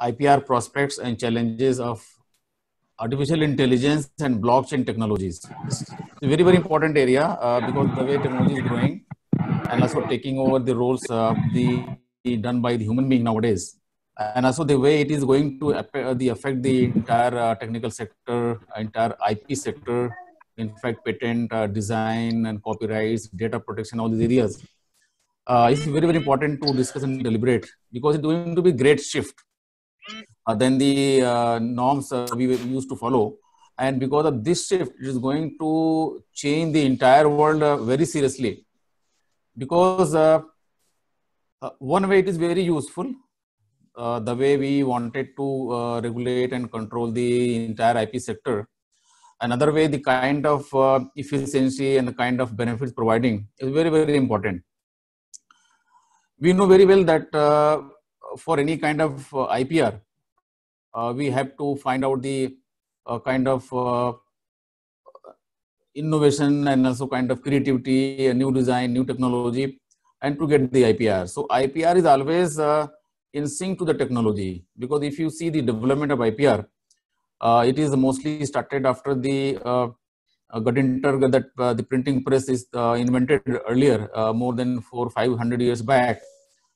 IPR prospects and challenges of artificial intelligence and blockchain technologies. It's a very, very important area because the way technology is growing and also taking over the roles done by the human being nowadays. And also the way it is going to affect the entire technical sector, entire IP sector, in fact, patent, design and copyrights, data protection, all these areas. It's very, very important to discuss and deliberate because it's going to be great shift than the norms we used to follow. And because of this shift, it is going to change the entire world very seriously. Because one way it is very useful, the way we wanted to regulate and control the entire IP sector. Another way, the kind of efficiency and the kind of benefits providing is very, very important. We know very well that for any kind of IPR, we have to find out the kind of innovation and also kind of creativity, new design, new technology, and to get the IPR. So IPR is always in sync to the technology, because if you see the development of IPR, it is mostly started after the Gutenberg, that the printing press is invented earlier, more than 400-500 years back.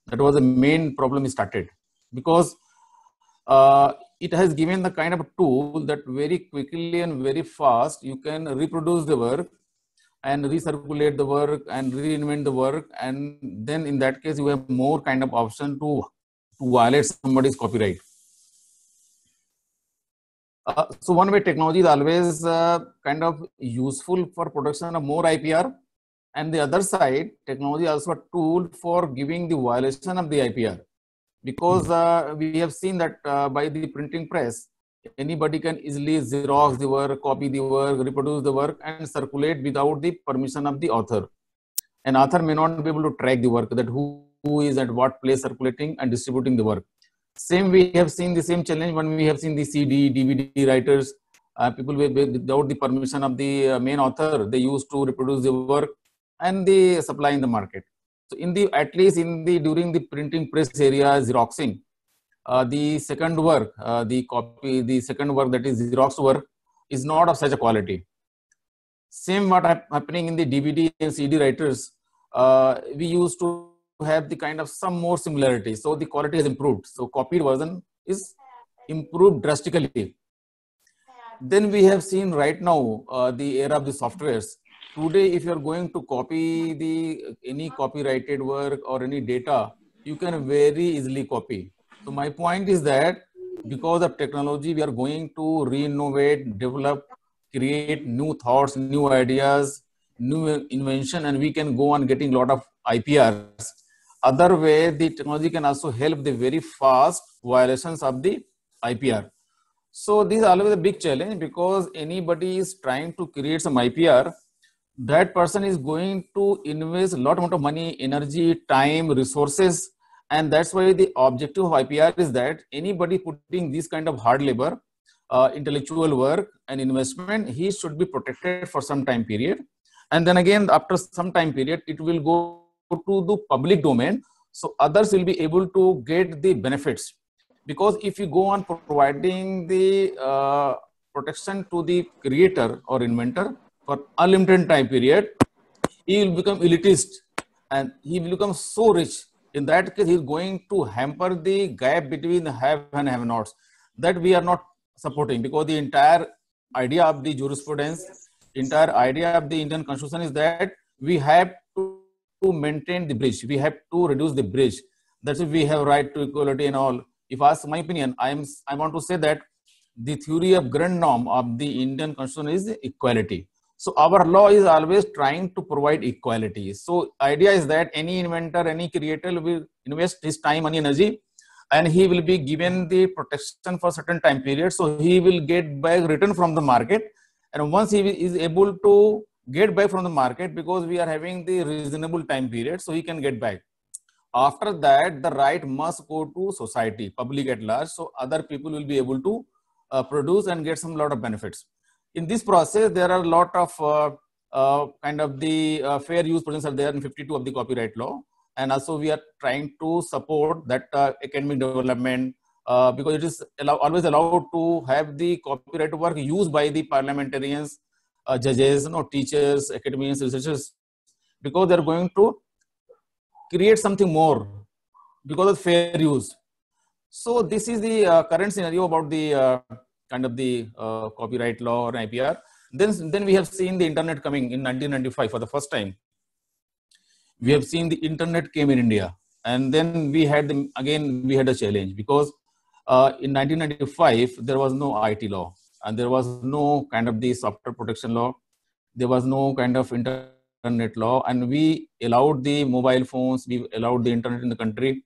That was the main problem started, because it has given the kind of tool that very quickly and very fast you can reproduce the work and recirculate the work and reinvent the work, and then in that case you have more kind of option to violate somebody's copyright. So one way, technology is always kind of useful for production of more IPR, and the other side, technology is also a tool for giving the violation of the IPR, because we have seen that by the printing press, anybody can easily Xerox the work, copy the work, reproduce the work, and circulate without the permission of the author. An author may not be able to track the work, that who is at what place circulating and distributing the work. Same, we have seen the same challenge when we have seen the CD, DVD writers, people without the permission of the main author, they used to reproduce the work and they supply in the market. So in the, at least in the, during the printing press area, Xeroxing, the second work, the second work, that is Xerox work, is not of such a quality. Same what happening in the DVD and CD writers, we used to have the kind of some more similarity. So the quality has improved. So copied version is improved drastically. Then we have seen right now the era of the softwares. Today, if you are going to copy any copyrighted work or any data, you can very easily copy. So my point is that because of technology, we are going to re-innovate, develop, create new thoughts, new ideas, new invention, and we can go on getting a lot of IPRs. Other way, the technology can also help the very fast violations of the IPR. So this is always a big challenge, because anybody is trying to create some IPR, that person is going to invest a lot amount of money, energy, time, resources. And that's why the objective of IPR is that anybody putting this kind of hard labor, intellectual work and investment, he should be protected for some time period. And then again, after some time period, it will go to the public domain. So others will be able to get the benefits. Because if you go on providing the protection to the creator or inventor for unlimited time period, he will become elitist and he will become so rich. In that case, he is going to hamper the gap between the have and have nots. That we are not supporting, because the entire idea of the jurisprudence, entire idea of the Indian Constitution is that we have to maintain the bridge. We have to reduce the bridge. That's why we have right to equality and all. If I ask my opinion, I want to say that the theory of grand norm of the Indian Constitution is equality. So our law is always trying to provide equality. So idea is that any inventor, any creator will invest his time, money, energy, and he will be given the protection for certain time period. So he will get back return from the market. And once he is able to get back from the market, because we are having the reasonable time period, so he can get back. After that, the right must go to society, public at large. So other people will be able to produce and get some lot of benefits. In this process, there are a lot of kind of the fair use provisions are there in 52 of the copyright law. And also we are trying to support that academic development, because it is always allowed to have the copyright work used by the parliamentarians, judges, teachers, academics, researchers, because they're going to create something more because of fair use. So this is the current scenario about the kind of the copyright law or IPR. Then we have seen the internet coming in 1995 for the first time. We have seen the internet came in India, and then we had we had a challenge, because in 1995 there was no IT law, and there was no kind of the software protection law. There was no kind of internet law, and we allowed the mobile phones, we allowed the internet in the country,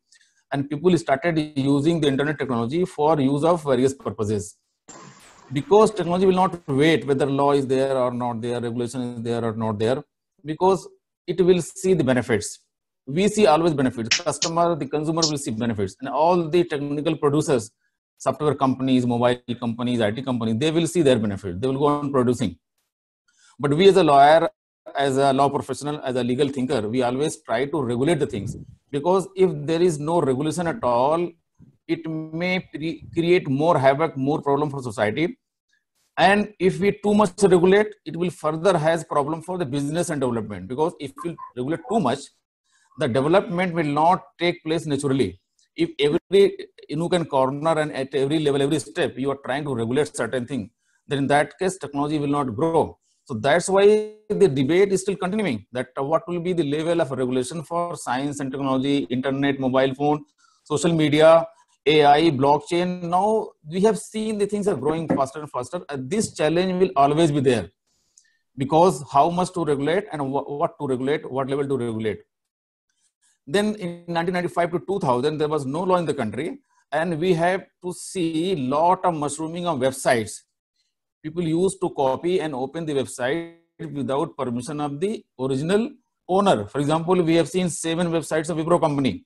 and people started using the internet technology for use of various purposes. Because technology will not wait whether law is there or not there, regulation is there or not there, because it will see the benefits. We see always benefits. The consumer will see benefits, and all the technical producers, software companies, mobile companies, IT companies, they will see their benefit. They will go on producing. But we as a lawyer, as a law professional, as a legal thinker, we always try to regulate the things, because if there is no regulation at all, it may create more havoc, more problem for society. And if we too much regulate, it will further has problem for the business and development, because if we regulate too much, the development will not take place naturally. If every nook and corner and at every level, every step, you are trying to regulate certain thing, then in that case, technology will not grow. So that's why the debate is still continuing, that what will be the level of regulation for science and technology, internet, mobile phone, social media, AI, blockchain. Now we have seen the things are growing faster and faster. This challenge will always be there, because how much to regulate and what to regulate, what level to regulate. Then in 1995 to 2000, there was no law in the country, and we have to see lot of mushrooming of websites. People used to copy and open the website without permission of the original owner. For example, we have seen 7 websites of Wipro company.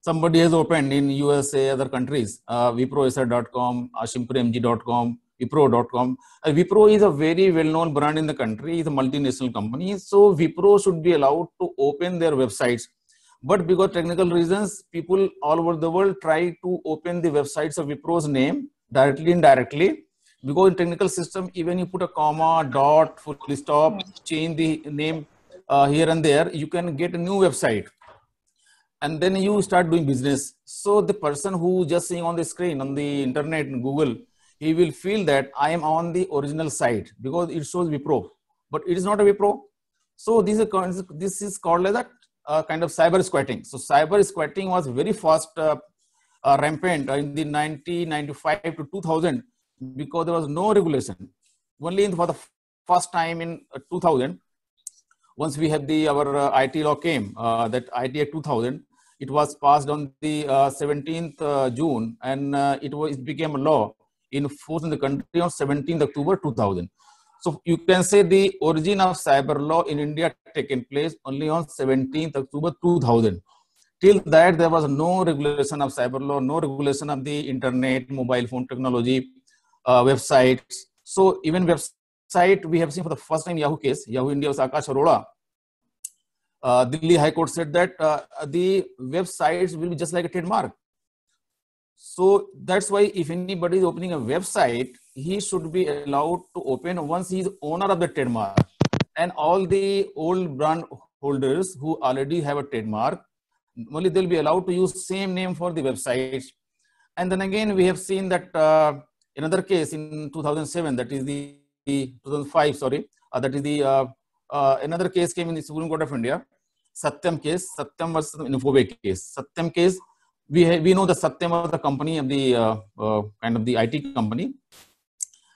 Somebody has opened in USA, other countries, wiprosr.com, ashimpremji.com, wipro.com. Wipro is a very well-known brand in the country. It's a multinational company. So Wipro should be allowed to open their websites. But because technical reasons, people all over the world try to open the websites of Wipro's name directly, indirectly. Because in technical system, even you put a comma, dot, full stop, change the name here and there, you can get a new website. And then you start doing business. So the person who just seeing on the screen, on the internet, in Google, he will feel that I am on the original site because it shows Wipro, but it is not a Wipro. So this is called as a kind of cyber squatting. So cyber squatting was very fast, rampant in the 1995 to 2000, because there was no regulation. Only for the first time in 2000, once we had our IT law came, that IT Act 2000, it was passed on the 17th June, and it became a law in force in the country on 17th October 2000. So you can say the origin of cyber law in India taken place only on 17th October 2000. Till that, there was no regulation of cyber law, no regulation of the internet, mobile phone technology, websites. So even website, we have seen for the first time Yahoo case, Yahoo India was Akash Arora. Delhi High Court said that the websites will be just like a trademark. So that's why if anybody is opening a website, he should be allowed to open once he is owner of the trademark. And all the old brand holders who already have a trademark, only they'll be allowed to use same name for the website. And then again, we have seen that another case in 2007, that is the 2005, sorry, that is the another case came in the Supreme Court of India, Satyam case, Satyam versus Infobay case. Satyam case, we know the Satyam was the company of the kind of the IT company,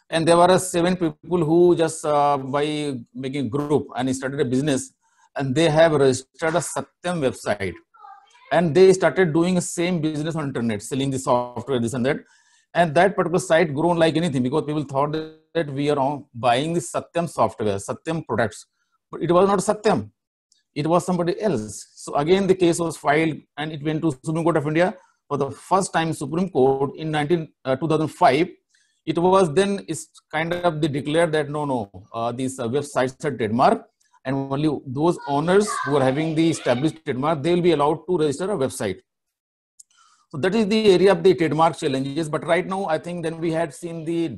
and there were 7 people who just by making a group and started a business, and they have registered a Satyam website, and they started doing the same business on internet, selling the software, this and that. And that particular site grown like anything, because people thought that we are buying the Satyam software, Satyam products. But it was not Satyam. It was somebody else. So again, the case was filed and it went to Supreme Court of India. For the first time, Supreme Court in 2005, it was then kind of declared that no, these websites are trademark, and only those owners who are having the established trademark, they will be allowed to register a website. So that is the area of the trademark challenges. But right now, I think then we had seen the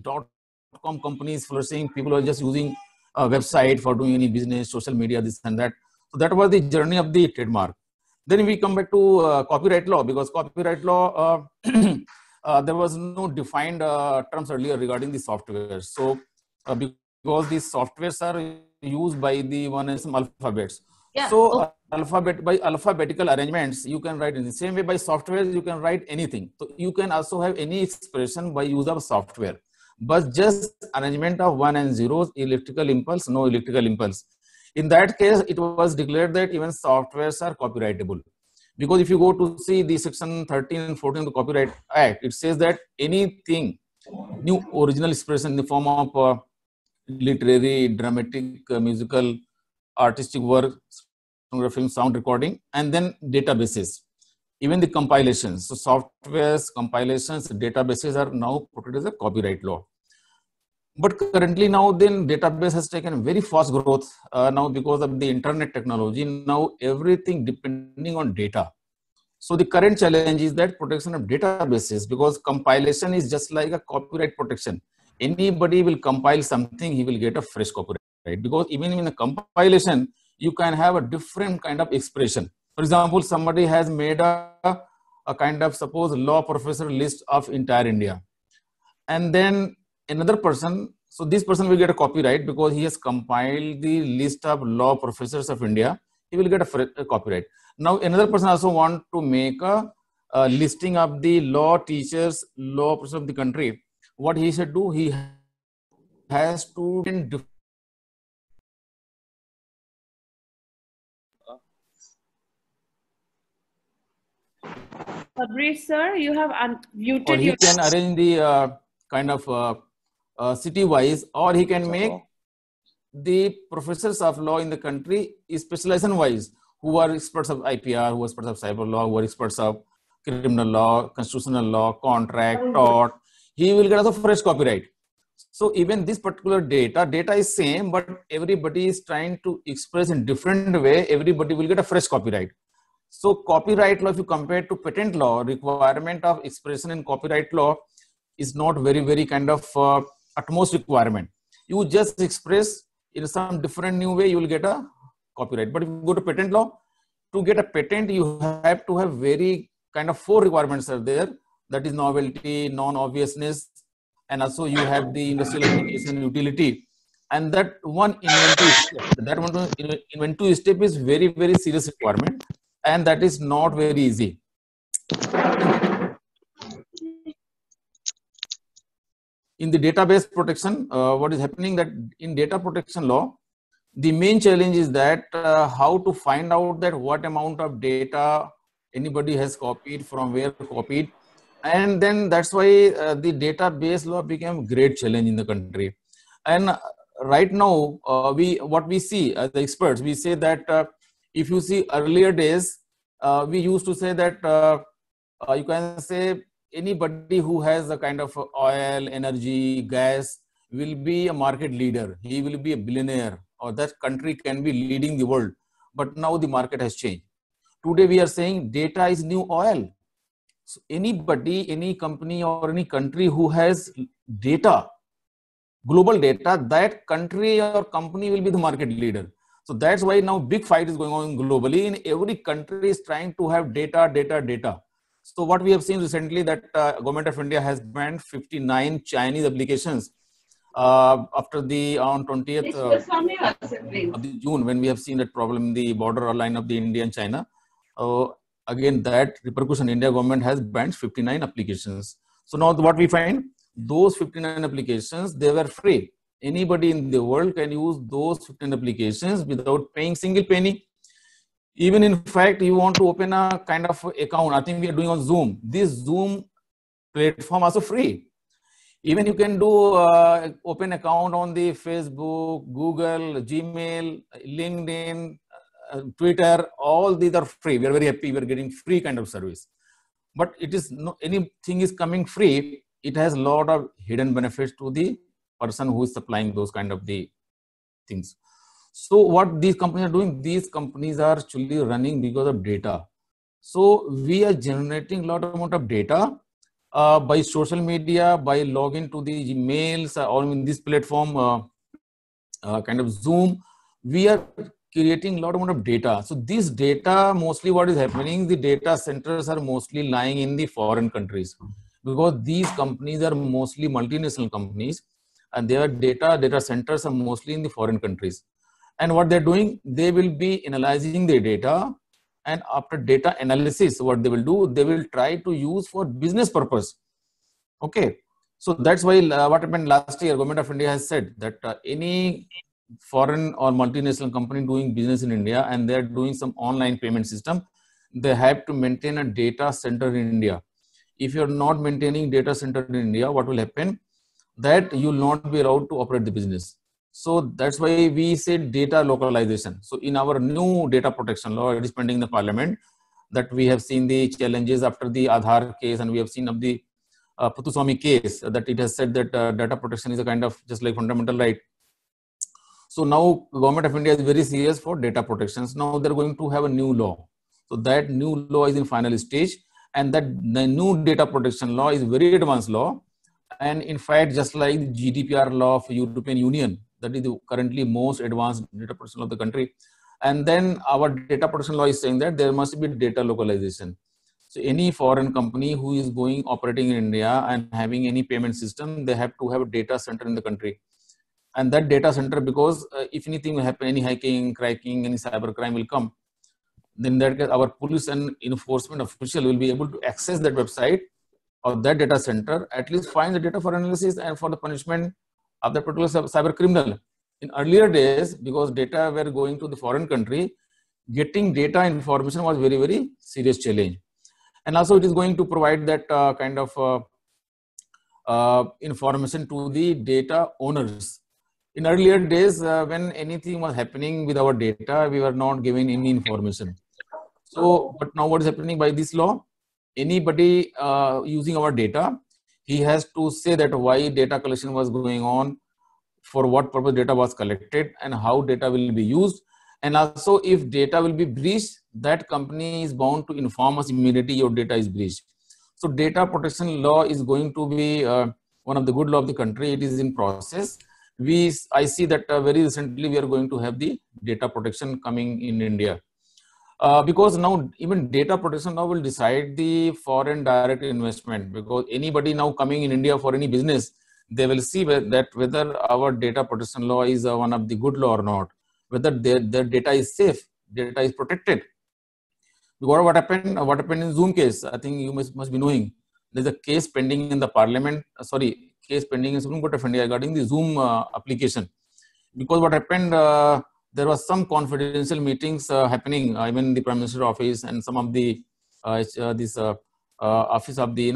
.com companies flourishing. People are just using a website for doing any business, social media, this and that. So that was the journey of the trademark. Then we come back to copyright law, because copyright law, there was no defined terms earlier regarding the software. So because these softwares are used by the one and some alphabets. Yeah. So by alphabetical arrangements, you can write in the same way. By software, you can write anything. So you can also have any expression by use of software, but just arrangement of 1 and 0, electrical impulse, no electrical impulse. In that case, it was declared that even softwares are copyrightable. Because if you go to see the section 13 and 14 of the Copyright Act, it says that anything, new original expression in the form of literary, dramatic, musical, artistic work, film, sound recording, and then databases, even the compilations. So softwares, compilations, databases are now protected as a copyright law. But currently now then database has taken very fast growth now because of the internet technology. Now everything depending on data. So the current challenge is that protection of databases, because compilation is just like a copyright protection. Anybody will compile something, he will get a fresh copyright, right? Because even in a compilation, you can have a different kind of expression. For example, somebody has made a kind of, suppose, law professor list of entire India. And then another person, so this person will get a copyright because he has compiled the list of law professors of India. He will get a copyright. Now another person also want to make a listing of the law teachers, law professors of the country. What he should do, he has to Fabrice sir, you have unmuted. Or he can arrange the kind of city-wise, or he can make the professors of law in the country specialization-wise, who are experts of IPR, who are experts of cyber law, who are experts of criminal law, constitutional law, contract, tort. He will get also fresh copyright. So even this particular data is same, but everybody is trying to express in different way. Everybody will get a fresh copyright. So copyright law, if you compare to patent law, requirement of expression in copyright law is not very kind of utmost requirement. You just express in some different new way, you will get a copyright. But if you go to patent law, to get a patent, you have to have very kind of 4 requirements are there. That is novelty, non-obviousness, and also you have the industrial application utility. And that one inventive step, that one inventive step is very serious requirement, and that is not very easy. In the database protection, what is happening that in data protection law, the main challenge is that how to find out that what amount of data anybody has copied, from where copied. And then that's why the database law became a great challenge in the country. And right now, what we see as the experts, we say that if you see earlier days, we used to say that you can say anybody who has a kind of oil, energy, gas will be a market leader. He will be a billionaire, or that country can be leading the world. But now the market has changed. Today we are saying data is new oil. So anybody, any company or any country who has data, global data, that country or company will be the market leader. So that's why now big fight is going on globally. In every country is trying to have data. So what we have seen recently that Government of India has banned 59 Chinese applications after the on 20th of June, when we have seen that problem in the border line of the India and China. Again, that repercussion, India government has banned 59 applications. So now what we find, those 59 applications, they were free. Anybody in the world can use those 15 applications without paying single penny. Even in fact, you want to open a kind of account, I think we are doing on Zoom. This Zoom platform also free. Even you can do open account on the Facebook, Google, Gmail, LinkedIn, Twitter, all these are free. We are very happy we are getting free kind of service. But it is no, anything is coming free, it has a lot of hidden benefits to the person who is supplying those kind of the things. So what these companies are doing, these companies are actually running because of data. So we are generating a lot amount of data by social media, by login to the Gmails or in this platform, kind of Zoom. We are creating a lot amount of data. So this data, mostly what is happening, the data centers are mostly lying in the foreign countries, because these companies are mostly multinational companies and their data centers are mostly in the foreign countries. And what they're doing, they will be analyzing the data, and after data analysis, what they will do, they will try to use for business purpose. Okay. So that's why what happened last year, Government of India has said that any foreign or multinational company doing business in India and they're doing some online payment system, they have to maintain a data center in India. If you're not maintaining data center in India, what will happen? That you will not be allowed to operate the business. So that's why we said data localization. So in our new data protection law, it is pending in the parliament, that we have seen the challenges after the Aadhaar case, and we have seen of the Puthuswamy case, that it has said that data protection is a kind of just like fundamental right. So now Government of India is very serious for data protections. Now they're going to have a new law. So that new law is in final stage, and that the new data protection law is very advanced law. And in fact, just like the GDPR law of European Union, that is the currently most advanced data protection law of the country. And then our data protection law is saying that there must be data localization. So any foreign company who is going operating in India and having any payment system, they have to have a data center in the country. And that data center, because if anything will happen, any hacking, cracking, any cyber crime will come, then that our police and enforcement official will be able to access that website or that data center, at least find the data for analysis and for the punishment of the particular cyber criminal. In earlier days, because data were going to the foreign country, getting data information was very, very serious challenge. And also it is going to provide that kind of information to the data owners. In earlier days, when anything was happening with our data, we were not giving any information. So, but now what is happening by this law? Anybody using our data, he has to say that why data collection was going on, for what purpose data was collected, and how data will be used. And also, if data will be breached, that company is bound to inform us immediately your data is breached. So data protection law is going to be one of the good law of the country. It is in process. I see that very recently we are going to have the data protection coming in India. Because now even data protection now will decide the foreign direct investment, because anybody now coming in India for any business, they will see that whether our data protection law is one of the good law or not, whether their data is safe, data is protected. Because what happened in Zoom case, I think you must be knowing, there's a case pending in the parliament, case pending in Supreme Court of India regarding the Zoom application. Because what happened, there was some confidential meetings happening, even the Prime Minister's office and some of the office of the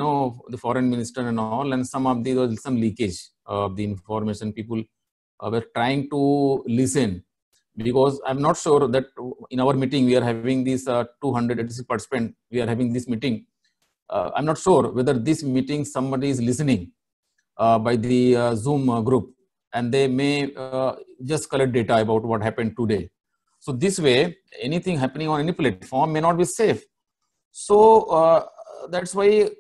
the foreign minister and all, and some of the there was some leakage of the information. People were trying to listen, because I'm not sure that in our meeting we are having this 286 participants. We are having this meeting. I'm not sure whether this meeting somebody is listening by the Zoom group, and they may just collect data about what happened today. So this way, anything happening on any platform may not be safe. So that's why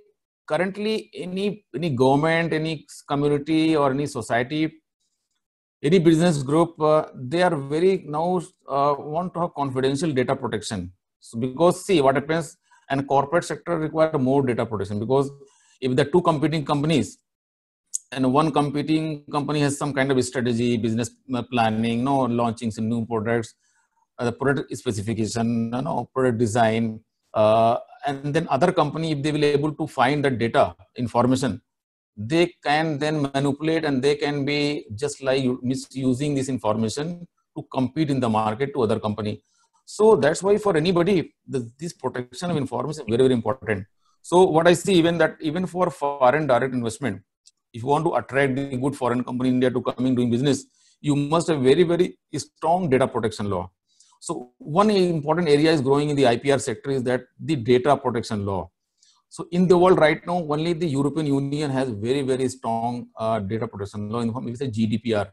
currently any government, any community or any society, any business group, they are very now want to have confidential data protection. So because see what happens, and corporate sector require more data protection, because if the two competing companies, and one competing company has some kind of strategy, business planning, launching some new products, the product specification, product design, and then other company, if they will able to find the data information, they can then manipulate, and they can be just like misusing this information to compete in the market to other company. So that's why for anybody, this protection of information is very, very important. So what I see, even for foreign direct investment, if you want to attract the good foreign company in India to coming doing business, you must have very, very strong data protection law. So one important area is growing in the IPR sector is that the data protection law. So in the world right now, only the European Union has very, very strong data protection law in the form of GDPR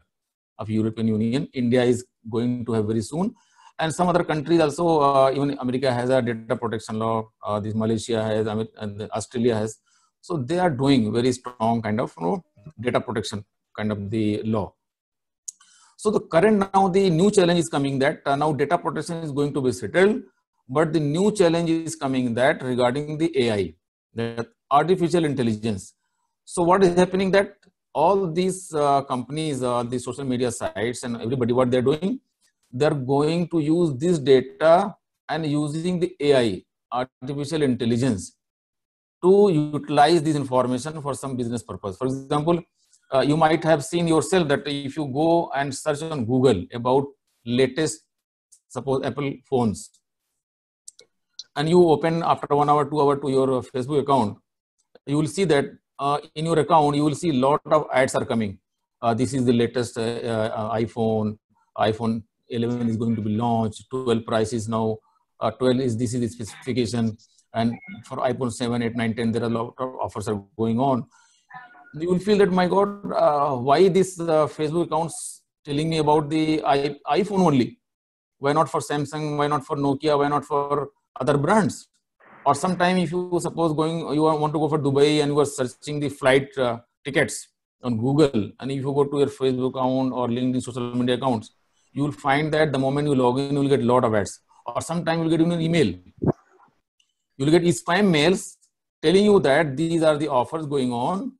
of European Union. India is going to have very soon. And some other countries also, even America has a data protection law. This Malaysia has, and Australia has. So they are doing very strong kind of data protection kind of the law. So the current now the new challenge is coming that now data protection is going to be settled, but the new challenge is coming that regarding the AI, the artificial intelligence. So what is happening that all these companies, the social media sites and everybody, what they're doing, they're going to use this data and using the AI, artificial intelligence, to utilize this information for some business purpose. For example, you might have seen yourself that if you go and search on Google about latest, suppose Apple phones, and you open after 1 hour, 2 hour to your Facebook account, you will see that in your account, you will see a lot of ads are coming. This is the latest iPhone 11 is going to be launched, 12 prices now, 12 is, this is the specification, and for iPhone 7, 8, 9, 10, there are a lot of offers are going on. You will feel that, my God, why this Facebook accounts telling me about the iPhone only? Why not for Samsung? Why not for Nokia? Why not for other brands? Or sometime if you suppose you want to go for Dubai and you are searching the flight tickets on Google, and if you go to your Facebook account or LinkedIn social media accounts, you will find that the moment you log in, you will get a lot of ads. Or sometime you will get an email. You will get spam mails telling you that these are the offers going on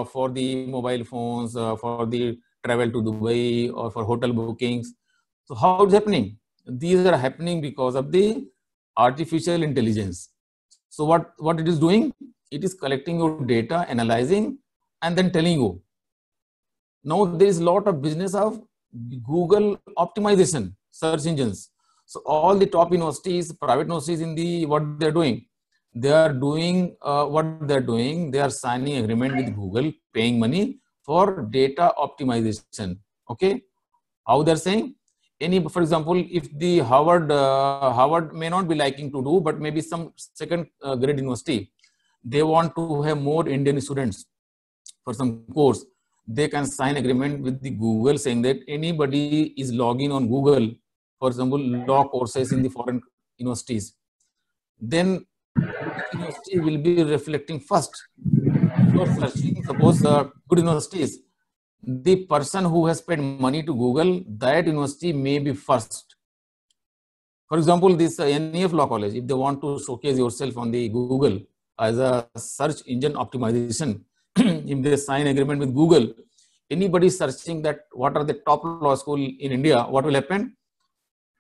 for the mobile phones, for the travel to Dubai, or for hotel bookings. So how it's happening? These are happening because of the artificial intelligence. So what it is doing? It is collecting your data, analyzing, and then telling you. Now there is a lot of business of Google optimization, search engines. So all the top universities, private universities in the, what they're doing? They are doing what they're doing. They are signing agreement with Google, paying money for data optimization. Okay, how they're saying? For example, if the Harvard may not be liking to do, but maybe some second grade university, they want to have more Indian students for some course, they can sign agreement with the Google saying that anybody is logging on Google, for example, law courses in the foreign universities, then university will be reflecting first. For searching, suppose good universities, the person who has paid money to Google, that university may be first. For example, this NEF Law College, if they want to showcase yourself on the Google as a search engine optimization, if they sign agreement with Google, anybody searching that what are the top law school in India, what will happen?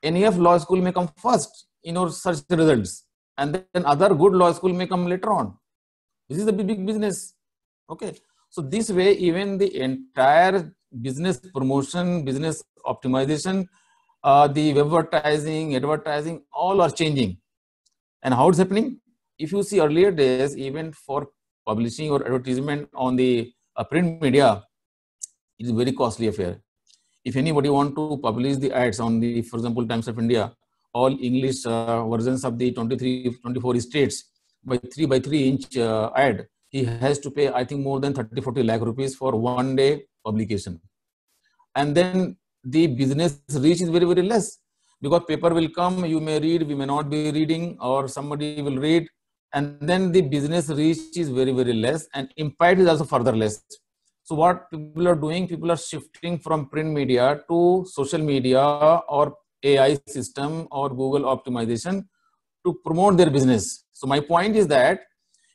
NEF Law School may come first in your search results, and then other good law school may come later on. This is a big business. Okay. So this way, even the entire business promotion, business optimization, the web advertising, all are changing. And how it's happening? If you see earlier days, even for publishing or advertisement on the print media, it is a very costly affair. If anybody want to publish the ads on the, for example, Times of India, all English versions of the 24 states by 3 inch ad, he has to pay, I think, more than 30-40 lakh rupees for 1 day publication. And then the business reach is very less, because paper will come, you may read, we may not be reading, or somebody will read, and then the business reach is very less, and impact is also further less. So what people are doing, people are shifting from print media to social media or AI system or Google optimization to promote their business. So my point is that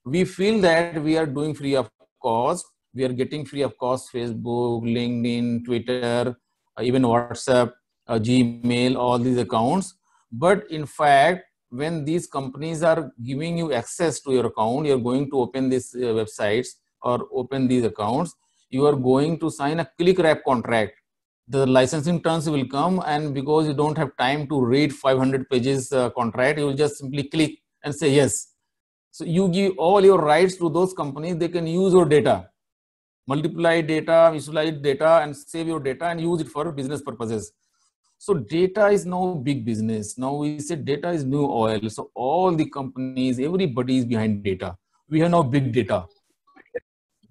we feel that we are doing free of cost. We are getting free of cost Facebook, LinkedIn, Twitter, even WhatsApp, Gmail, all these accounts. But in fact, when these companies are giving you access to your account, you're going to open these websites or open these accounts, you are going to sign a click wrap contract. The licensing terms will come, and because you don't have time to read 500 pages contract, you will just simply click and say yes. So you give all your rights to those companies. They can use your data, multiply data, visualize data, and save your data and use it for business purposes. So data is now big business. Now we say data is new oil. So all the companies, everybody is behind data. We have now big data.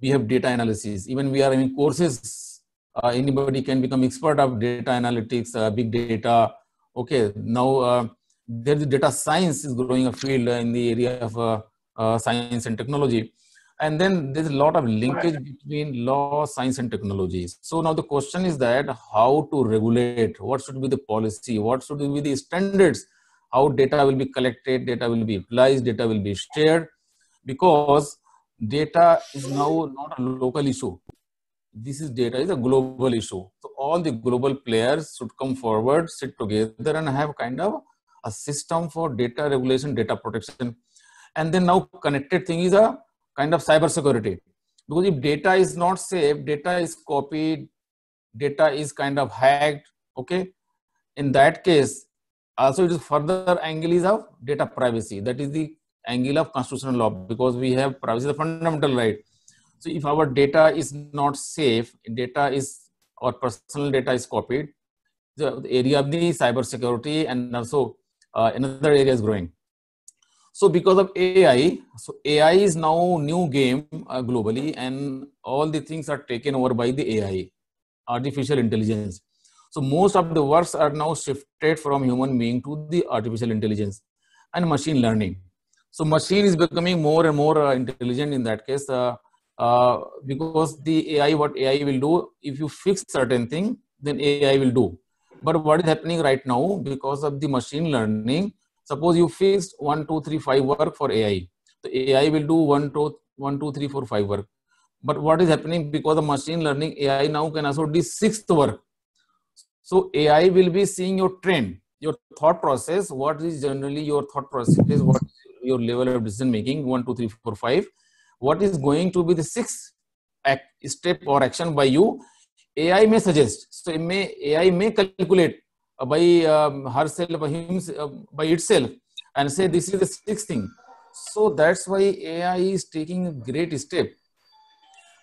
We have data analysis. Even we are having courses. Anybody can become expert of data analytics, big data, Okay, now there is data science is growing a field in the area of science and technology. And then there's a lot of linkage between law, science, and technology. So now the question is that how to regulate, what should be the policy, what should be the standards, how data will be collected, data will be utilized, data will be shared, because data is now not a local issue. This is data is a global issue. So all the global players should come forward, sit together and have kind of a system for data regulation, data protection. And then now connected thing is a kind of cyber security, because if data is not safe, data is copied, data is kind of hacked. Okay, in that case also it is further angle is of data privacy. That is the angle of constitutional law, because we have privacy, the fundamental right. So if our data is not safe, data is, or personal data is copied, the area of the cyber security and also another area is growing. So because of AI, so AI is now new game globally, and all the things are taken over by the AI, artificial intelligence. So most of the works are now shifted from human being to the artificial intelligence and machine learning. So machine is becoming more and more intelligent in that case, because the AI, what AI will do, if you fix certain thing, then AI will do. But what is happening right now, because of the machine learning, suppose you fixed 1, 2, 3, 5 work for AI. The AI will do 1, 2, 3, 4, 5 work. But what is happening, because of machine learning, AI now can also do 6th work. So AI will be seeing your trend, your thought process, what is generally your thought process, what is your level of decision making, 1, 2, 3, 4, 5. What is going to be the 6th step or action by you, AI may suggest. So AI may calculate by herself, by itself, and say this is the 6th thing. So that's why AI is taking a great step.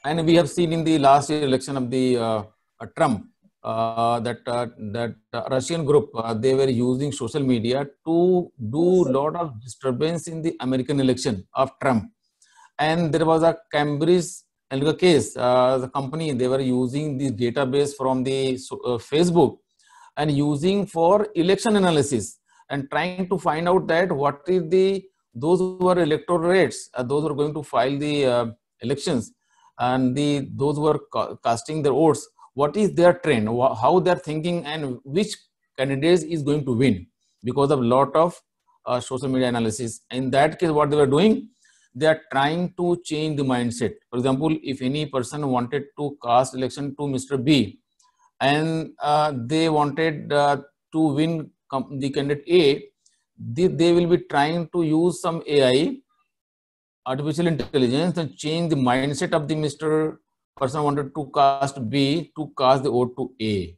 And we have seen in the last year election of the Trump, that Russian group, they were using social media to do a lot of disturbance in the American election of Trump. And there was a Cambridge Analytica case. The company, they were using this database from the Facebook and using for election analysis and trying to find out that what is the, those who are electoral rates, those who are going to file the elections, and those who are casting their votes, what is their trend, how they're thinking, and which candidates is going to win, because of a lot of social media analysis. In that case, what they were doing, they are trying to change the mindset. For example, if any person wanted to cast election to Mr. B, and they wanted to win the candidate A, they will be trying to use some AI, artificial intelligence, and change the mindset of the Mr. person wanted to cast B to cast the vote to A.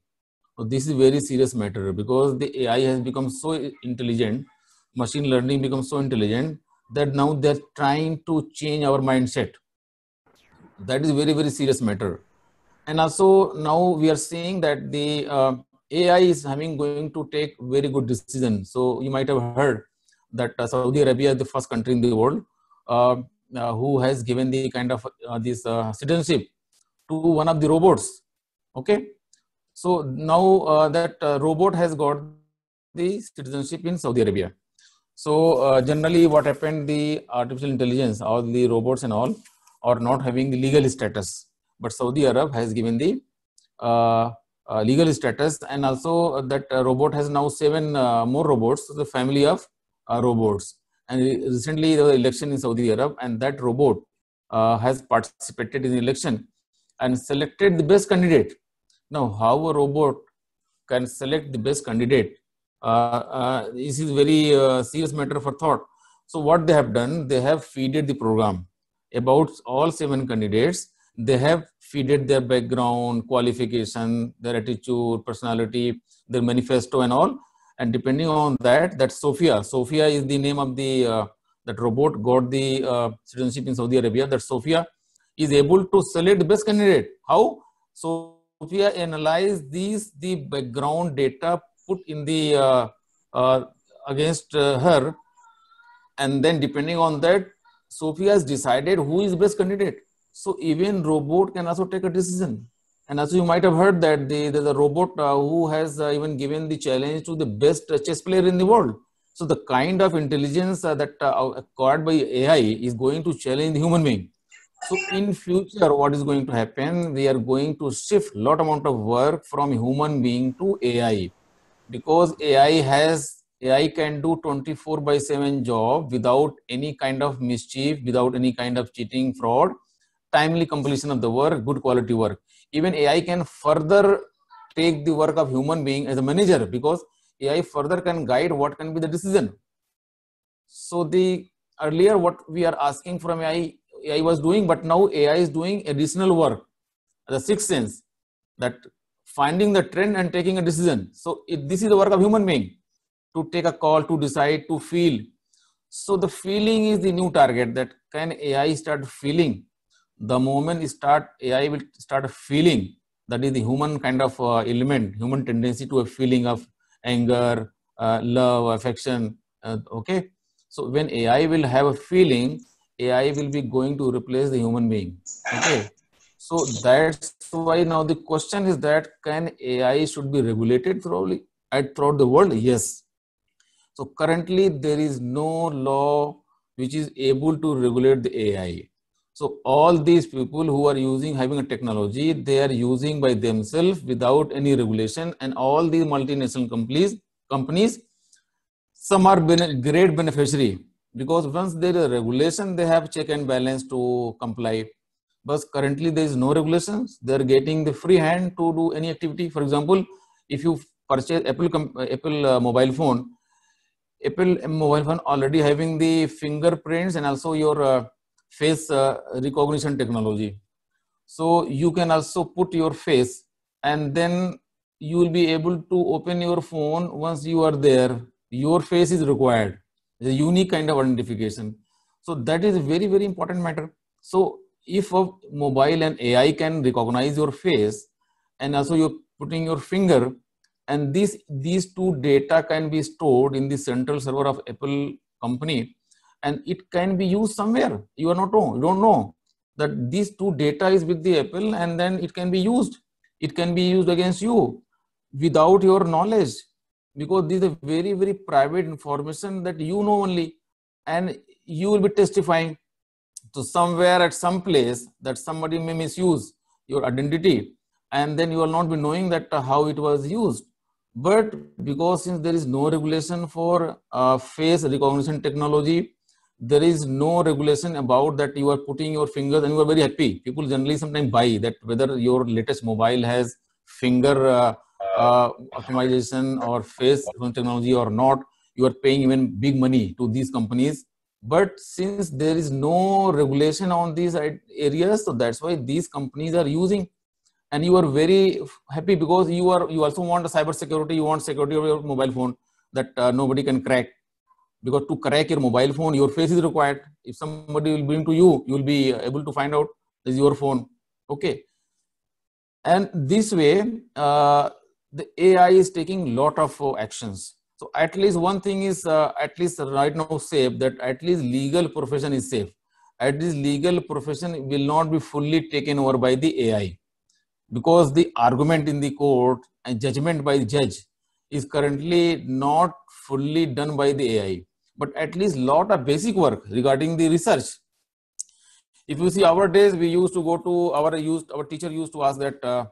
So this is very serious matter, because the AI has become so intelligent, machine learning becomes so intelligent, that now they're trying to change our mindset. That is very, very serious matter. And also now we are seeing that the AI is going to take very good decision. So you might have heard that Saudi Arabia is the first country in the world who has given the kind of this citizenship to one of the robots. Okay, so now that robot has got the citizenship in Saudi Arabia. So generally what happened, the artificial intelligence, all the robots and all are not having the legal status, but Saudi Arab has given the legal status. And also that robot has now 7 more robots, the family of robots. And recently there was an election in Saudi Arab, and that robot has participated in the election and selected the best candidate. Now, how a robot can select the best candidate, this is very serious matter for thought. So what they have done, they have feeded the program about all 7 candidates. They have feeded their background, qualification, their attitude, personality, their manifesto and all. And depending on that, that Sophia is the name of the that robot got the citizenship in Saudi Arabia. That Sophia is able to select the best candidate. How? Sophia analyzed the background data put in the against her, and then depending on that, Sophia has decided who is best candidate. So even robot can also take a decision. And also you might have heard that there's a robot who has even given the challenge to the best chess player in the world. So the kind of intelligence that acquired by AI is going to challenge the human being. So in future, what is going to happen? We are going to shift lot amount of work from human being to AI, because AI can do 24/7 job without any kind of mischief, without any kind of cheating, fraud, timely completion of the work, good quality work. Even AI can further take the work of human being as a manager, because AI further can guide what can be the decision. So the earlier what we are asking from AI was doing, but now AI is doing additional work, the sixth sense, that finding the trend and taking a decision. So this is the work of human being, to take a call, to decide, to feel. So the feeling is the new target, that can AI start feeling? The moment AI will start feeling, that is the human kind of element, human tendency to a feeling of anger, love, affection. Okay. So when AI will have a feeling, AI will be going to replace the human being. Okay. So that's why now the question is that, can AI should be regulated throughout the world? Yes. So currently there is no law which is able to regulate the AI. So all these people who are having a technology, they are using by themselves without any regulation. And all these multinational companies, some are great beneficiary, because once there is a regulation, they have check and balance to comply. But currently there is no regulations. They are getting the free hand to do any activity. For example, if you purchase Apple mobile phone, Apple mobile phone already having the fingerprints and also your face recognition technology. So you can also put your face, and then you will be able to open your phone. Once you are there, your face is required. It's a unique kind of identification. So that is a very, very important matter. So if a mobile and AI can recognize your face, and also you're putting your finger, and these two data can be stored in the central server of Apple company, and it can be used somewhere. You are not wrong. You don't know that these two data is with the Apple, and then it can be used. It can be used against you without your knowledge, because this is a very, very private information that you know only, and you will be testifying to somewhere at some place that somebody may misuse your identity, and then you will not be knowing that how it was used. But because since there is no regulation for face recognition technology, there is no regulation about that you are putting your fingers and you are very happy. People generally sometimes buy that, whether your latest mobile has finger optimization or face technology or not, you are paying even big money to these companies. But since there is no regulation on these areas, so that's why these companies are using. And you are very happy, because you also want a cyber security, you want security of your mobile phone, that nobody can crack. Because to crack your mobile phone, your face is required. If somebody will bring to you, you will be able to find out this is your phone. Okay. And this way, the AI is taking lot of actions. So at least one thing is at least right now safe, that at least legal profession is safe. At least legal profession will not be fully taken over by the AI, because the argument in the court and judgment by the judge is currently not fully done by the AI. But at least lot of basic work regarding the research. If you see our days, we used to go to our teacher used to ask that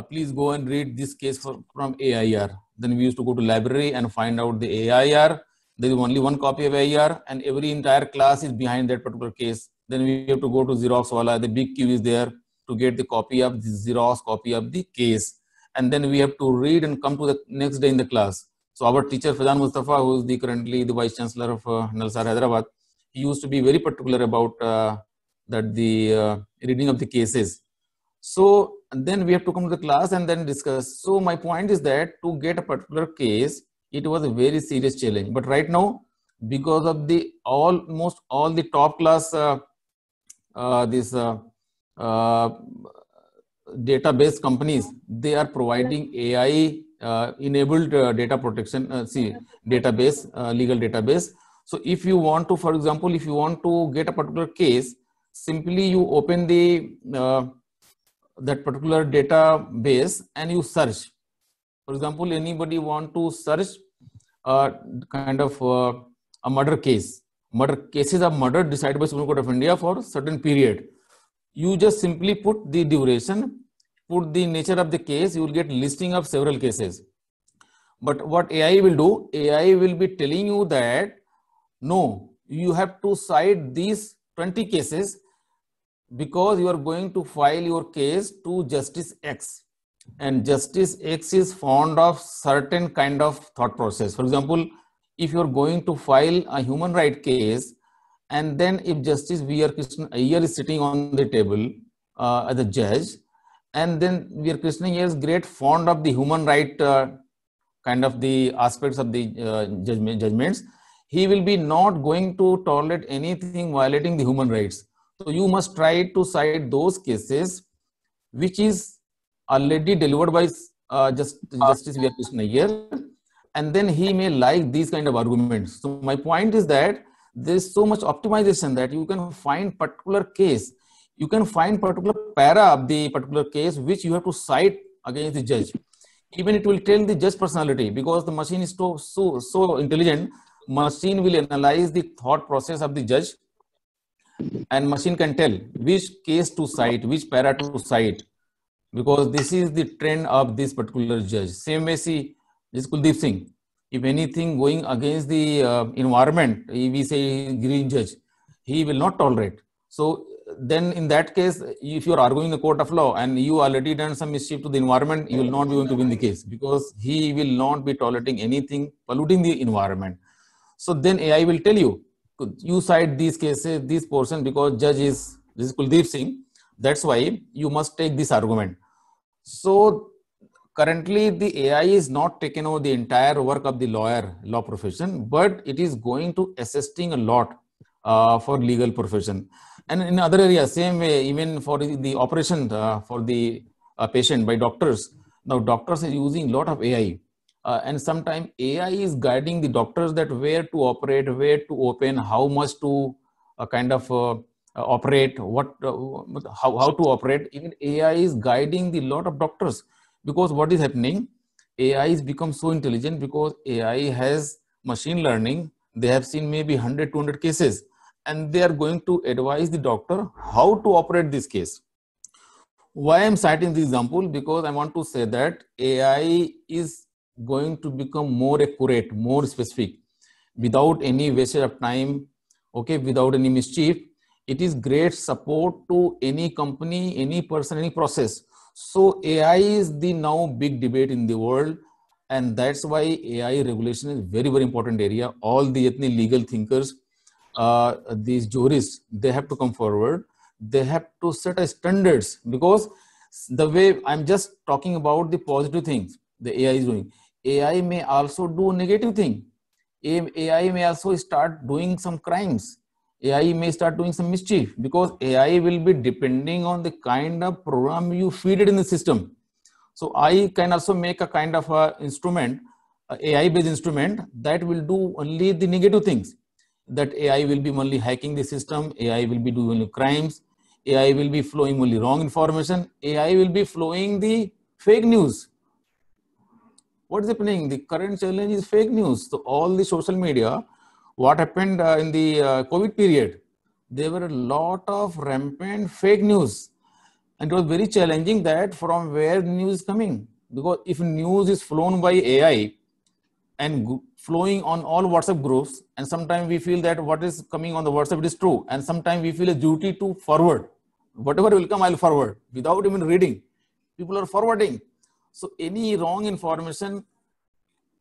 please go and read this case from AIR. Then we used to go to library and find out the AIR. There is only one copy of AIR, and every entire class is behind that particular case. Then we have to go to Xerox wala. The big queue is there to get the copy of the Xerox copy of the case. And then we have to read and come to the next day in the class. So our teacher Fazan Mustafa, who is currently the Vice Chancellor of Nalsar, Hyderabad, he used to be very particular about that the reading of the cases. So then we have to come to the class and then discuss. So my point is that to get a particular case, it was a very serious challenge. But right now, because of the almost all the top class database companies, they are providing AI enabled data protection, database, legal database. So if you want to, for example, if you want to get a particular case, simply you open the that particular database and you search. For example, anybody want to search kind of a murder case. Murder cases of murder decided by Supreme Court of India for a certain period. You just simply put the duration, put the nature of the case, you will get listing of several cases. But what AI will do, AI will be telling you that, no, you have to cite these 20 cases because you are going to file your case to Justice X. And Justice X is fond of certain kind of thought process. For example, if you are going to file a human right case, and then if Justice V.R. Krishnan Iyer is sitting on the table as a judge, and then V.R. Krishnan Iyer is great fond of the human right kind of the aspects of the judgments, he will be not going to tolerate anything violating the human rights. So you must try to cite those cases which is already delivered by Justice V.R. Krishnan Iyer, and then he may like these kind of arguments. So my point is that there is so much optimization that you can find particular case, you can find particular para of the particular case which you have to cite against the judge. Even it will tell the judge personality, because the machine is so intelligent. Machine will analyze the thought process of the judge, and machine can tell which case to cite, which para to cite, because this is the trend of this particular judge. Same way, see, this Kuldeep Singh, if anything going against the environment, if we say green judge, he will not tolerate. So then in that case, if you are arguing in the court of law and you already done some mischief to the environment, you will not be going to win the case, because he will not be tolerating anything polluting the environment. So then AI will tell you, you cite these cases, this portion, because judge is, this is Kuldeep Singh, that's why you must take this argument. So currently the AI is not taking over the entire work of the law profession, but it is going to assisting a lot for legal profession. And in other areas, same way, even for the operation for the patient by doctors. Now doctors are using a lot of AI. And sometimes AI is guiding the doctors that where to operate, where to open, how much to kind of operate, what, how to operate. Even AI is guiding the lot of doctors, because what is happening, AI is become so intelligent because AI has machine learning. They have seen maybe 100, 200 cases, and they are going to advise the doctor how to operate this case. Why I'm citing this example? Because I want to say that AI is going to become more accurate, more specific, without any wastage of time, okay, without any mischief. It is great support to any company, any person, any process. So AI is the now big debate in the world, and that's why AI regulation is very, very important area. All the legal thinkers, these jurists, they have to come forward. They have to set a standards, because the way I'm just talking about the positive things the AI is doing, AI may also do negative thing. AI may also start doing some crimes. AI may start doing some mischief, because AI will be depending on the kind of program you feed it in the system. So I can also make a kind of a instrument, AI-based instrument that will do only the negative things. That AI will be only hacking the system, AI will be doing crimes, AI will be flowing only wrong information, AI will be flowing the fake news. What is happening? The current challenge is fake news. So all the social media, what happened in the COVID period, there were a lot of rampant fake news. And it was very challenging that from where news is coming. Because if news is flown by AI and flowing on all WhatsApp groups, and sometimes we feel that what is coming on the WhatsApp is true, and sometimes we feel a duty to forward. Whatever will come, I'll forward without even reading. People are forwarding. So any wrong information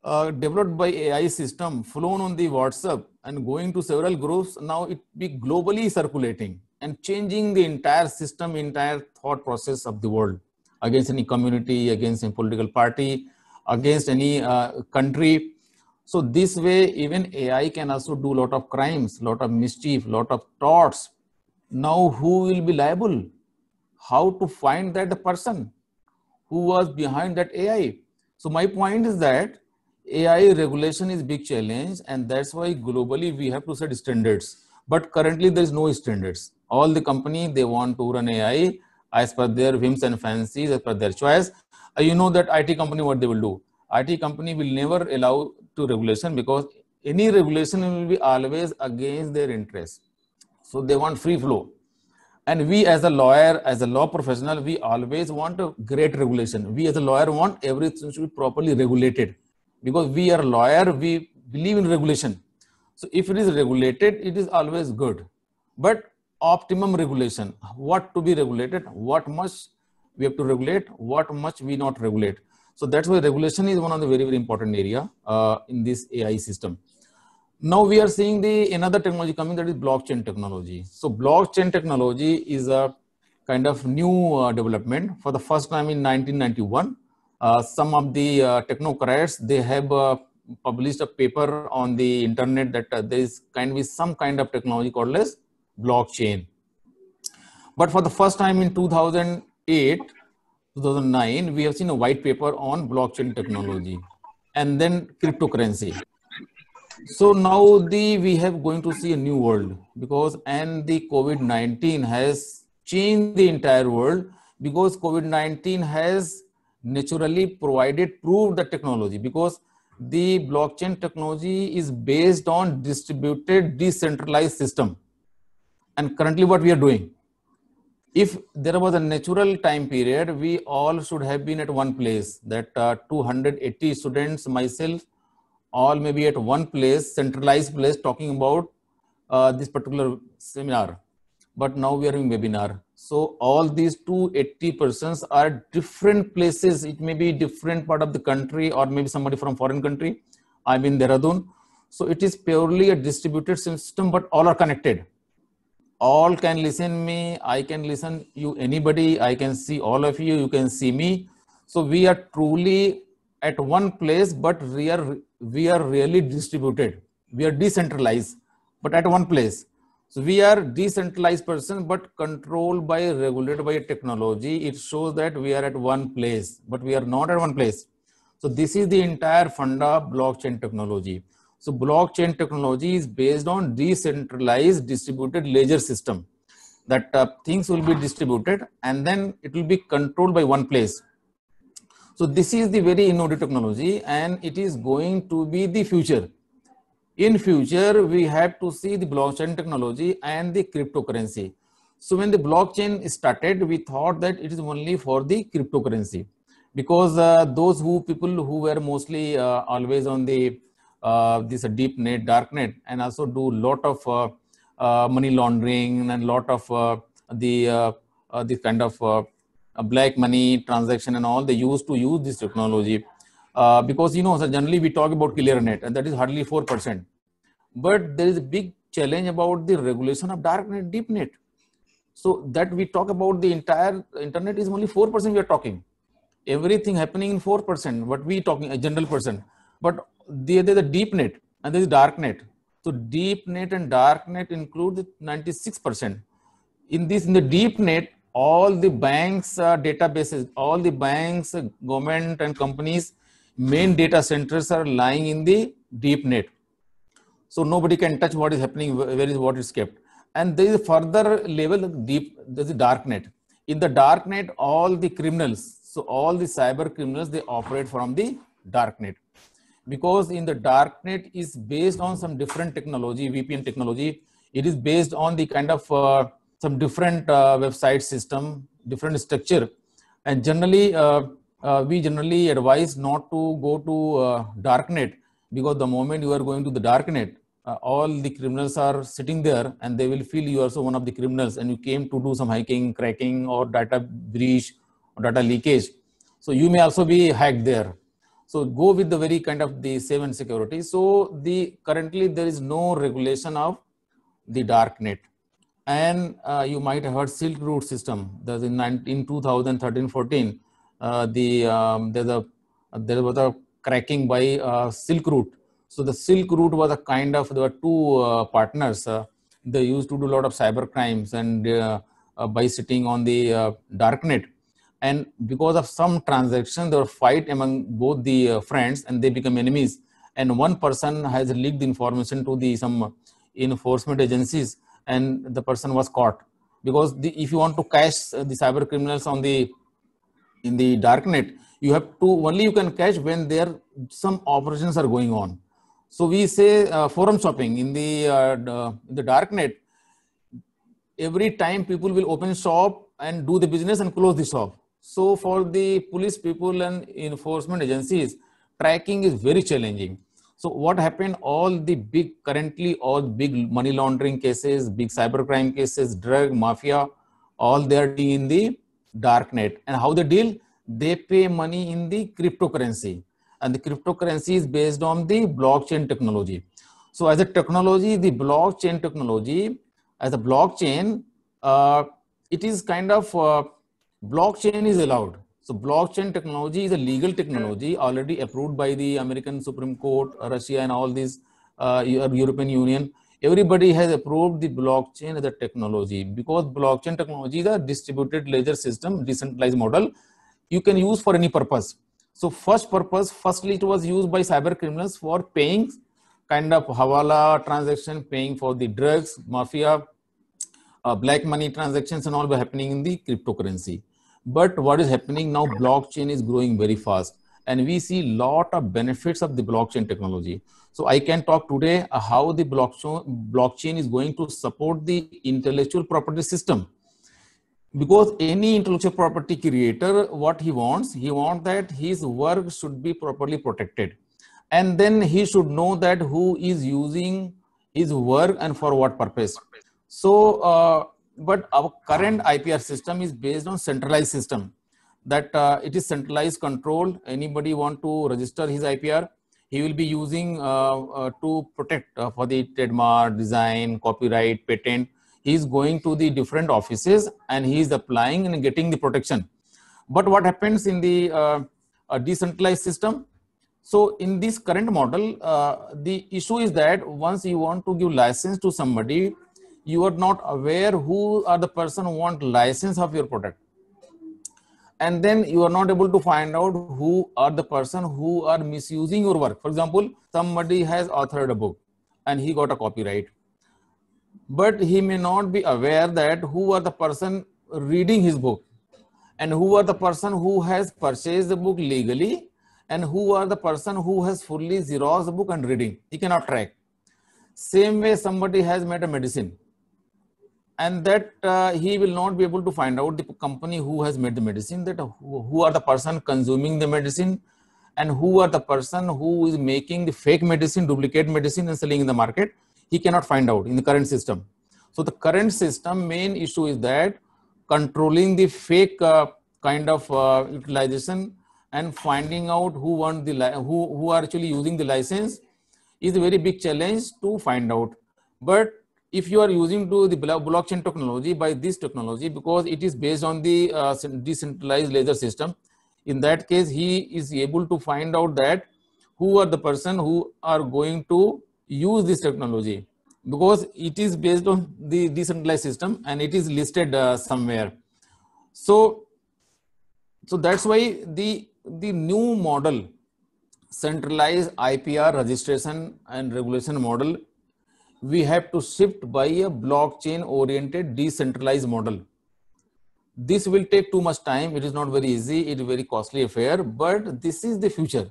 developed by AI system flown on the WhatsApp and going to several groups, now it be globally circulating and changing the entire system, entire thought process of the world, against any community, against any political party, against any country. So this way, even AI can also do a lot of crimes, lot of mischief, lot of thoughts. Now who will be liable? How to find that the person who was behind that AI? So my point is that AI regulation is big challenge, and that's why globally we have to set standards. But currently there is no standards. All the company, they want to run AI, as per their whims and fancies, as per their choice. You know that IT company, what they will do? IT company will never allow to regulation, because any regulation will be always against their interest. So they want free flow. And we as a lawyer, as a law professional, we always want a great regulation. We as a lawyer want everything should be properly regulated, because we are lawyer, we believe in regulation. So if it is regulated, it is always good. But optimum regulation, what to be regulated, what much we have to regulate, what much we not regulate. So that's why regulation is one of the very, very important area in this AI system. Now we are seeing another technology coming, that is blockchain technology. So blockchain technology is a kind of new development. For the first time in 1991, some of the technocrats, they have published a paper on the internet that there is some kind of technology called as blockchain. But for the first time in 2008, 2009, we have seen a white paper on blockchain technology and then cryptocurrency. So now we have going to see a new world, because the COVID-19 has changed the entire world, because COVID-19 has naturally proved the technology, because the blockchain technology is based on distributed decentralized system. And currently what we are doing, if there was a natural time period, we all should have been at one place, that 280 students, myself, all may be at one place, centralized place, talking about this particular seminar. But now we are in webinar. So all these 280 persons are different places. It may be different part of the country, or maybe somebody from foreign country. I'm in Dehradun. So it is purely a distributed system, but all are connected. All can listen me, I can listen you, anybody, I can see all of you, you can see me. So we are truly at one place, but we are really distributed. We are decentralized, but at one place. So we are decentralized person, but controlled by, regulated by technology. It shows that we are at one place, but we are not at one place. So this is the entire funda of blockchain technology. So blockchain technology is based on decentralized distributed ledger system, that things will be distributed and then it will be controlled by one place. So this is the very innovative technology, and it is going to be the future. In future, we have to see the blockchain technology and the cryptocurrency. So when the blockchain started, we thought that it is only for the cryptocurrency, because those people who were mostly always on the this deep net, dark net, and also do lot of money laundering and lot of this kind of black money transaction and all, they used to use this technology because, you know, so generally we talk about clear net, and that is hardly 4%. But there is a big challenge about the regulation of dark net, deep net. So that we talk about the entire internet is only 4% we are talking. Everything happening in 4%, what we talking, a general person. But there's the deep net and there is dark net. So deep net and dark net include the 96%. In the deep net, all the banks databases, all the banks, government and companies, main data centers are lying in the deep net. So nobody can touch what is happening, where is what is kept. And there is a further level of deep, there's a dark net. In the dark net, all the criminals, so all the cyber criminals, they operate from the dark net. Because in the dark net is based on some different technology, VPN technology. It is based on the kind of some different website system, different structure. And generally, we generally advise not to go to dark net, because the moment you are going to the dark net, all the criminals are sitting there and they will feel you are also one of the criminals and you came to do some hacking, cracking or data breach or data leakage. So you may also be hacked there. So go with the very kind of the safe and security. So currently there is no regulation of the dark net. And you might have heard Silk Route system. There's in 2013-14, there was a cracking by Silk Route. So the Silk Route was a kind of, there were two partners. They used to do a lot of cyber crimes and by sitting on the dark net. And because of some transaction, there were fight among both the friends and they become enemies. And one person has leaked information to some enforcement agencies and the person was caught because if you want to catch the cyber criminals in the darknet, you have to only you can catch when there some operations are going on. So we say forum shopping in the darknet. Every time people will open shop and do the business and close the shop. So for the police people and enforcement agencies, tracking is very challenging. So what happened, currently all big money laundering cases, big cybercrime cases, drug mafia, all they are doing in the darknet. And how they deal? They pay money in the cryptocurrency. And the cryptocurrency is based on the blockchain technology. So as a technology, the blockchain technology, as a blockchain, it is kind of blockchain is allowed. So blockchain technology is a legal technology already approved by the American Supreme Court, Russia, and all these European Union. Everybody has approved the blockchain as a technology because blockchain technology is a distributed ledger system, decentralized model you can use for any purpose. So firstly, it was used by cyber criminals for paying kind of hawala transaction, paying for the drugs, mafia, black money transactions and all were happening in the cryptocurrency. But what is happening now, blockchain is growing very fast and we see lot of benefits of the blockchain technology. So I can talk today how the blockchain is going to support the intellectual property system. Because any intellectual property creator, what he wants that his work should be properly protected. And then he should know that who is using his work and for what purpose. So, but our current IPR system is based on centralized system, that it is centralized controlled. Anybody want to register his IPR, he will be using to protect for the trademark, design, copyright, patent. He is going to the different offices and he is applying and getting the protection. But what happens in the decentralized system? So in this current model, the issue is that once you want to give license to somebody, you are not aware who are the person who want license of your product. And then you are not able to find out who are the person who are misusing your work. For example, somebody has authored a book and he got a copyright, but he may not be aware that who are the person reading his book and who are the person who has purchased the book legally and who are the person who has fully Xerox the book and reading. He cannot track. Same way somebody has made a medicine and that he will not be able to find out the company who has made the medicine, that who are the person consuming the medicine and who are the person who is making the fake medicine, duplicate medicine and selling in the market. He cannot find out in the current system. So the current system main issue is that controlling the fake kind of utilization and finding out who want the who are actually using the license is a very big challenge to find out. But if you are using the blockchain technology, by this technology, because it is based on the decentralized ledger system, in that case he is able to find out that who are the person who are going to use this technology, because it is based on the decentralized system and it is listed somewhere. So that's why the new model, centralized IPR registration and regulation model, we have to shift by a blockchain oriented decentralized model. This will take too much time. It is not very easy. It is a very costly affair, but this is the future.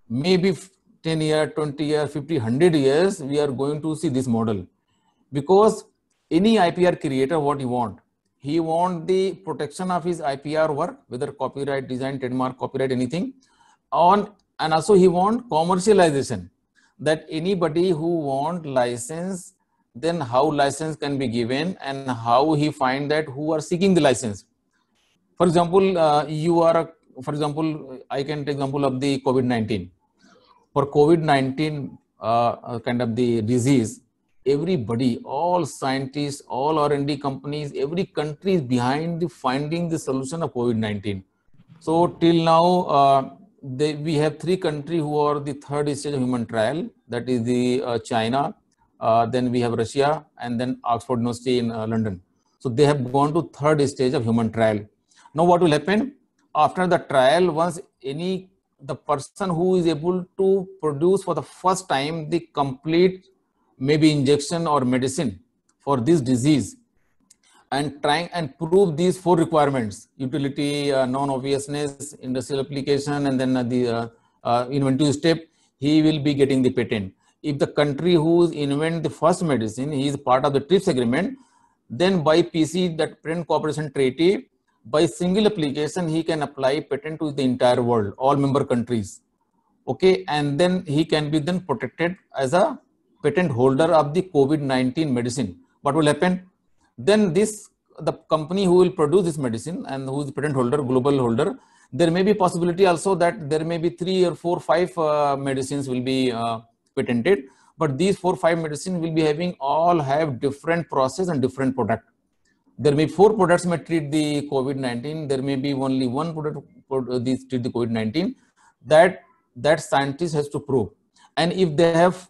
Maybe 10 years, 20 years, 50, 100 years, we are going to see this model, because any IPR creator, what he wants the protection of his IPR work, whether copyright, design, trademark, copyright, anything on, and also he wants commercialization, that anybody who want license, then how license can be given and how he find that who are seeking the license. For example, I can take example of the COVID-19. For COVID-19 kind of the disease, everybody, all scientists, all R&D companies, every country is behind the finding the solution of COVID-19. So till now, we have 3 countries who are the 3rd stage of human trial. That is the China, then we have Russia, and then Oxford University in London. So they have gone to 3rd stage of human trial. Now what will happen after the trial? Once the person who is able to produce for the first time the complete maybe injection or medicine for this disease, and trying and prove these 4 requirements: utility, non-obviousness, industrial application, and then the inventive step, he will be getting the patent. If the country who invent the first medicine, he is part of the TRIPS agreement, then by PC, that Patent Cooperation Treaty, by single application, he can apply patent to the entire world, all member countries. Okay, and then he can be then protected as a patent holder of the COVID-19 medicine. What will happen? Then the company who will produce this medicine and who is the patent holder, global holder, there may be possibility also that there may be 3 or 4, 5 medicines will be patented, but these 4, 5 medicines will be having all have different process and different product. There may be 4 products may treat the COVID-19. There may be only 1 product for these treat the COVID-19. That scientist has to prove. And if they have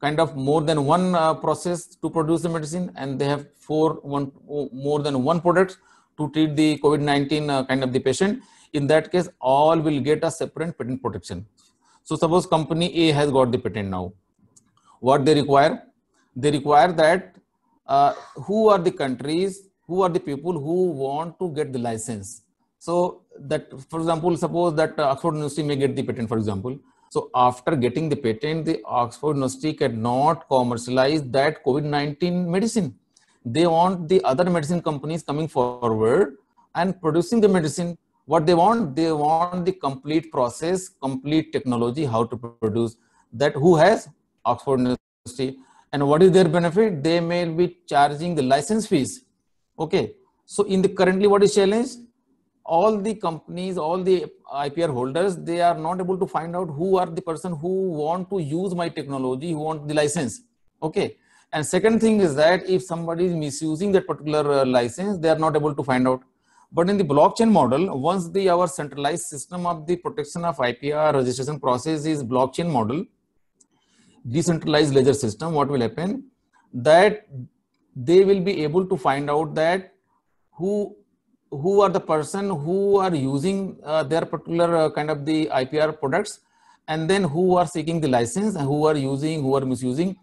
kind of more than 1 process to produce the medicine, and they have more than 1 product to treat the COVID-19 kind of the patient, in that case, all will get a separate patent protection. So suppose company A has got the patent now. What they require? They require that who are the countries, who are the people who want to get the license. So that, for example, suppose that Oxford University may get the patent, for example. So after getting the patent, the Oxford University cannot commercialize that COVID-19 medicine. They want the other medicine companies coming forward and producing the medicine. What they want the complete process, complete technology, how to produce that. Who has? Oxford University. And what is their benefit? They may be charging the license fees. Okay. So in the currently what is challenge? All the companies, all the IPR holders, they are not able to find out who are the person who want to use my technology, who want the license. Okay. And second thing is that if somebody is misusing that particular license, they are not able to find out. But in the blockchain model, once our centralized system of the protection of IPR registration process is blockchain model, decentralized ledger system, what will happen? That they will be able to find out that who are the person who are using their particular kind of the IPR products, and then who are seeking the license and who are using, who are misusing.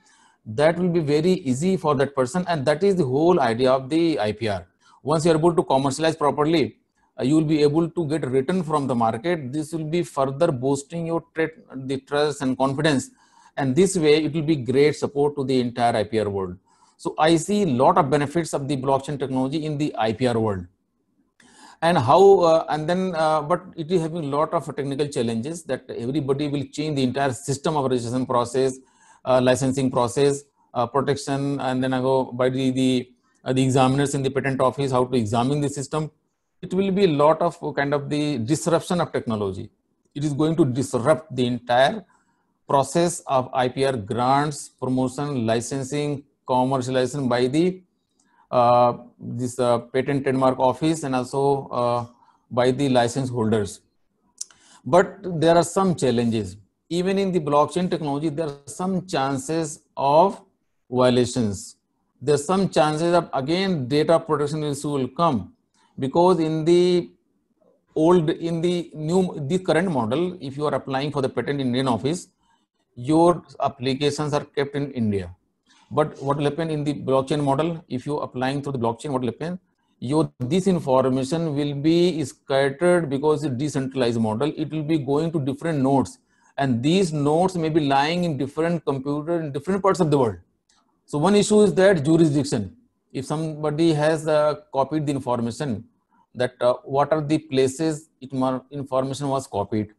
That will be very easy for that person, and that is the whole idea of the IPR. Once you are able to commercialize properly, you will be able to get return from the market. This will be further boosting your the trust and confidence, and this way it will be great support to the entire IPR world. So I see a lot of benefits of the blockchain technology in the IPR world. And how, but it is having a lot of technical challenges that everybody will change the entire system of registration process, licensing process, protection, and then I go by the examiners in the patent office, how to examine the system. It will be a lot of kind of the disruption of technology. It is going to disrupt the entire process of IPR grants, promotion, licensing, commercialization by the this patent trademark office, and also by the license holders. But there are some challenges. Even in the blockchain technology, there are some chances of violations. There's some chances of, again, data protection issue will come, because in the current model, if you are applying for the patent in Indian office, your applications are kept in India. But what will happen in the blockchain model? If you are applying through the blockchain, what will happen? This information will be scattered, because it's a decentralized model. It will be going to different nodes, and these nodes may be lying in different computers in different parts of the world. So one issue is that jurisdiction. If somebody has copied the information, that what are the places information was copied,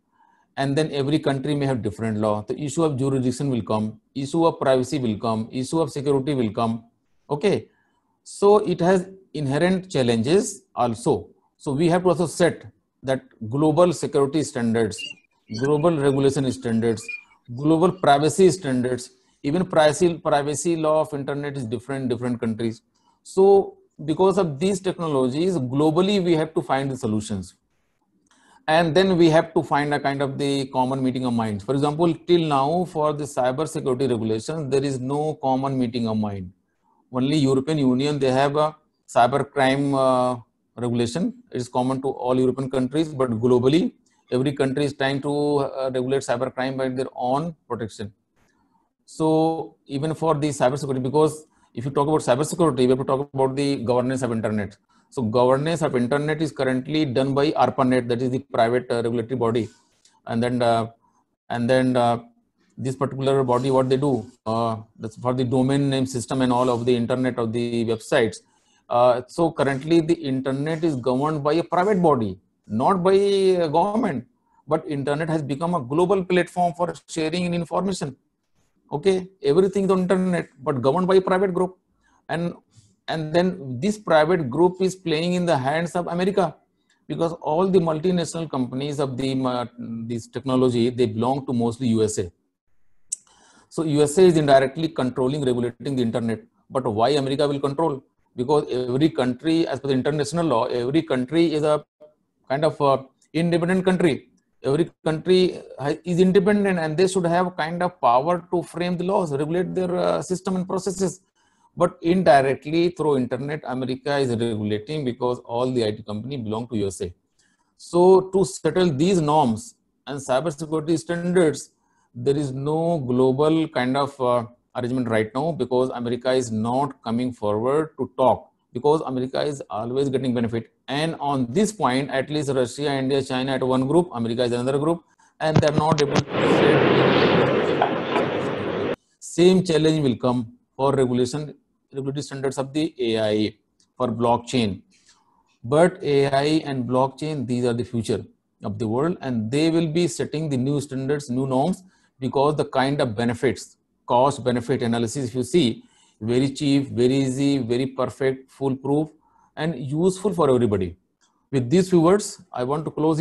and then every country may have different law. The issue of jurisdiction will come, issue of privacy will come, issue of security will come. Okay. So it has inherent challenges also. So we have to also set that global security standards, global regulation standards, global privacy standards. Even privacy law of internet is different countries. So because of these technologies, globally we have to find the solutions. And then we have to find a kind of the common meeting of minds. For example, till now for the cyber security regulations, there is no common meeting of mind. Only European Union, they have a cyber crime regulation. It is common to all European countries, but globally, every country is trying to regulate cyber crime by their own protection. So even for the cyber security, because If you talk about cybersecurity, we have to talk about the governance of internet. So governance of internet is currently done by ARPANET, that is the private regulatory body. And then this particular body, what they do, that's for the domain name system and all of the internet of the websites. So currently the internet is governed by a private body, not by a government, but internet has become a global platform for sharing information. Okay, everything is on internet, but governed by a private group. And then this private group is playing in the hands of America, because all the multinational companies of this technology, they belong to mostly USA. So USA is indirectly controlling, regulating the internet. But why America will control? Because every country, as per the international law, every country is a kind of independent country. Every country is independent, and they should have kind of power to frame the laws, regulate their system and processes. But indirectly through internet, America is regulating, because all the IT companies belong to USA. So to settle these norms and cybersecurity standards, there is no global kind of arrangement right now, because America is not coming forward to talk, because America is always getting benefit. And on this point, at least Russia, India, China at one group, America is another group, and they're not able to share. Same challenge will come for regulatory standards of the AI, for blockchain. But AI and blockchain, these are the future of the world, and they will be setting the new standards, new norms, because the kind of benefits, cost benefit analysis, if you see, very cheap, very easy, very perfect, foolproof, and useful for everybody. With these few words, I want to close here.